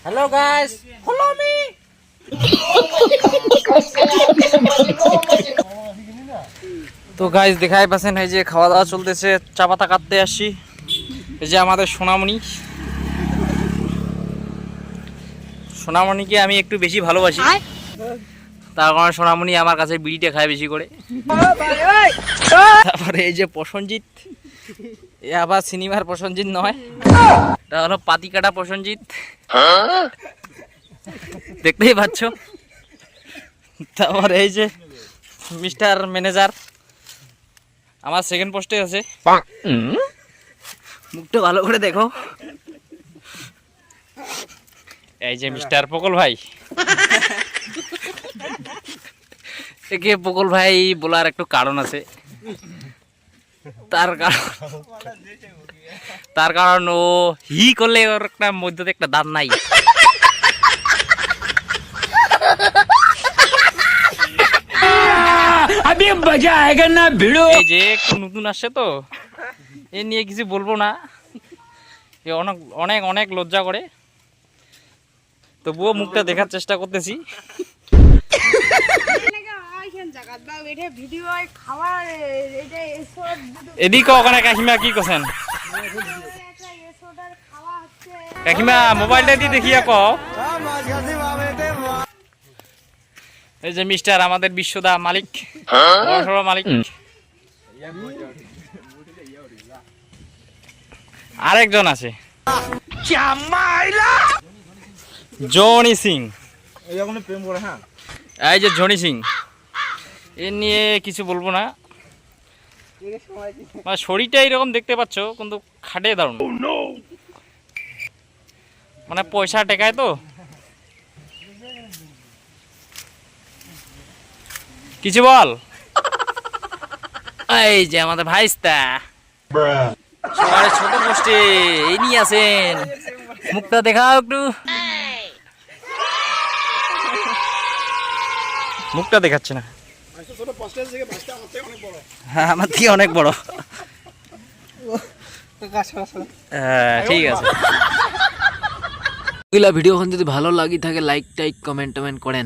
Hello guys follow me. তো guys দেখাই পাচ্ছেন এই যে খাওয়া দাওয়া চলতেছে, চা পাতা কাটতে আসছি। এই যে আমাদের সোনামণিকে আমি একটু বেশি ভালোবাসি, তার কারণে সোনামণি আমার কাছে বিড়িটা খায় বেশি করে। তারপরে এই যে প্রসেনজিৎ, এ আবার সিনেমার প্রসেনজিৎ নয়, এটা হলো পাতি কাটা প্রসেনজিৎ, দেখতেই পাচ্ছ। তারপরে এই যে মিস্টার ম্যানেজার আমার সেকেন্ড পোস্টে আছে, মুখটা ভালো করে দেখো। এই যে মিস্টার পকল ভাই, একে পকল ভাই বলার একটু কারণ আছে। তার কারণ ও হি করলে ওর একটা মধ্যে একটা দাঁত নাই। এই যে একটু নতুন আসছে তো, এ নিয়ে কিছু বলবো না, এ অনেক অনেক অনেক লজ্জা করে, তবুও মুখটা দেখার চেষ্টা করতেছি। এদিকে ওখানে কাকিমা কি করছেন? কাকিমা মোবাইলটা দিয়ে দেখিয়া ক। এই যে মিস্টার আমাদের বিশ্বদা মালিক, মালিক। আরেকজন আছে জনি সিং, এই যে জনি সিং, এ নিয়ে কিছু বলবো না, শরীরটা এইরকম দেখতে পাচ্ছ, কিন্তু খাটে দারুন, মানে পয়সা টেকায় তো। কিছু বল। এই যে আমাদের ভাইস্তা সবার ছোট পোস্টে এই নিয়ে আছেন, মুখটা দেখাও একটু, মুখটা দেখাচ্ছে না। হ্যাঁ আমার থেকে অনেক বড়। ঠিক আছে, ভিডিওখন যদি ভালো লাগি থাকে লাইক টাইক কমেন্ট টমেন্ট করেন।